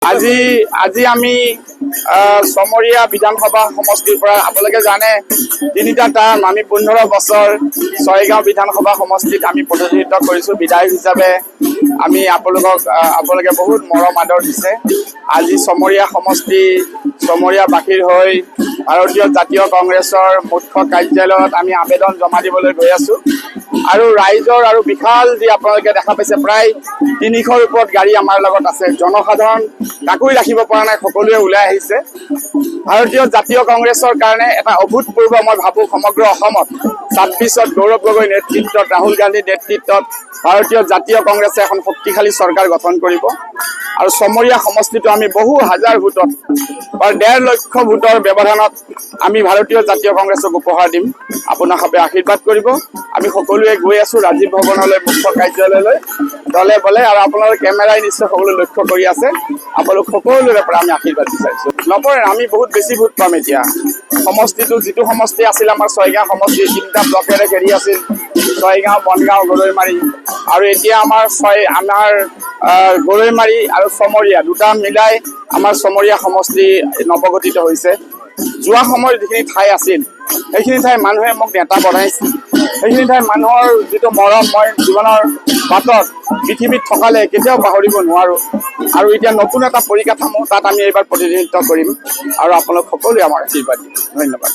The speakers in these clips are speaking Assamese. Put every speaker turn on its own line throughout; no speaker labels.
আজি আজি আমি সমৰীয়া বিধানসভা সমষ্টিৰ পৰা আপোনালোকে জানে তিনিটা টাৰ্ম আমি 15 বছৰ ছয়গাঁও বিধানসভা সমষ্টিত আমি প্ৰতিনিধিত্ব কৰিছোঁ বিধায়ক হিচাপে আমি আপোনালোকে বহুত মৰম আদৰ দিছে আজি সমৰীয়া সমষ্টি সমৰীয়া বাসীৰ হৈ ভাৰতীয় জাতীয় কংগ্ৰেছৰ মুখ্য কাৰ্যালয়ত আমি আবেদন জমা দিবলৈ গৈ আছোঁ আৰু ৰাইজৰ আৰু বিশাল যি আপোনালোকে দেখা পাইছে প্ৰায় 300ৰ ওপৰত গাড়ী আমাৰ লগত আছে জনসাধাৰণ কাকোই ৰাখিব পৰা নাই সকলোৱে ওলাই আহিছে ভাৰতীয় জাতীয় কংগ্ৰেছৰ কাৰণে এটা অভূতপূৰ্ব মই ভাবোঁ সমগ্ৰ অসমত 26ত গৌৰৱ গগৈ নেতৃত্বত ৰাহুল গান্ধীৰ নেতৃত্বত ভাৰতীয় জাতীয় কংগ্ৰেছে এখন শক্তিশালী চৰকাৰ গঠন কৰিব আৰু সমৰীয়া সমষ্টিটো আমি বহু হাজাৰ ভোটত প্ৰায় 1.5 লক্ষ ভোটৰ ব্যৱধানত আমি ভাৰতীয় জাতীয় কংগ্ৰেছক উপহাৰ দিম আপোনালোকে আশীৰ্বাদ কৰিব আমি সকলোৱে গৈ আছোঁ ৰাজীৱ ভৱনলৈ মুখ্য কাৰ্যালয়লৈ দলে বলে আৰু আপোনালোকে কেমেৰাই নিশ্চয় সকলো লক্ষ্য কৰি আছে আপোনালোক সকলোৰে পৰা আমি আশীৰ্বাদ বিচাৰিছোঁ নপৰে আমি বহুত বেছি ভোট পাম এতিয়া সমষ্টিটো যিটো সমষ্টি আছিল আমাৰ ছয়গাঁও সমষ্টি 3টা ব্লকেৰে ঘেৰি আছিল ছয়গাঁও বনগাঁও গৰৈমাৰী আৰু এতিয়া আমাৰ গৰৈমাৰী আৰু সমৰীয়া দুটা মিলাই আমাৰ সমৰীয়া সমষ্টি নৱগঠিত হৈছে যোৱা সময়ত যিখিনি ঠাই আছিল সেইখিনি ঠাই মানুহে মোক নেতা বনাইছিল সেইখিনি ঠাই মানুহৰ যিটো মৰম মই জীৱনৰ বাটত পৃথিৱীত থকালে কেতিয়াও পাহৰিব নোৱাৰোঁ আৰু এতিয়া নতুন এটা পৰিকাঠামো তাত আমি এইবাৰ প্ৰতিনিধিত্ব কৰিম আৰু আপোনালোক সকলোৱে আমাৰ আশীৰ্বাদ দিম ধন্যবাদ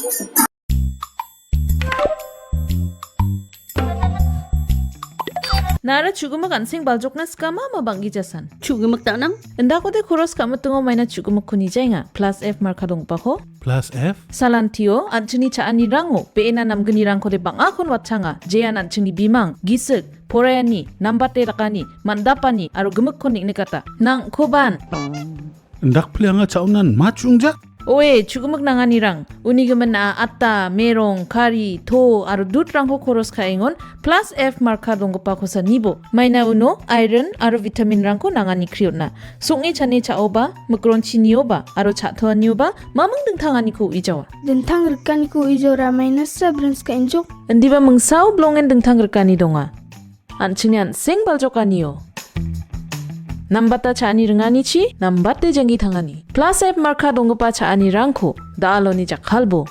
Nara chugumak ansing baljokna skama mabangi jasan.
Chugumak tanang?
Endako de kuros kamu tungo maina chugumak kuni jainga. Plus F markadong pako.
Plus F?
Salantio anchini chaani rango. Peena namgani rangko de bang akon watchanga. Jayan anchini bimang. Gisik. Porayani. Nambate rakani. Mandapani. Aro gemuk konik nikata. Nang koban.
Ndak plianga chaunan machungjak?
Oe chugumak nangani rang. Unigaman na atta, merong, kari, to, aro dut rangko koros kaingon. Plus F markadong pako sa nibo. Maina uno, iron, aro vitamin rangko nangani kriot na. Sungi chane chaoba, makronchi nioba, aro chathoa nioba, mamang dengtangani ko ijawa.
Dentang rekan ku ijo ramai nasa brans ka injok.
Endiba mengsau blongen dengtang rekani donga. Anchini ansing baljokaniyo. Nambata chaani rengani chi, nambate jangi thangani. Plus F marka dongpa chaani rangko, daaloni jakhalbo.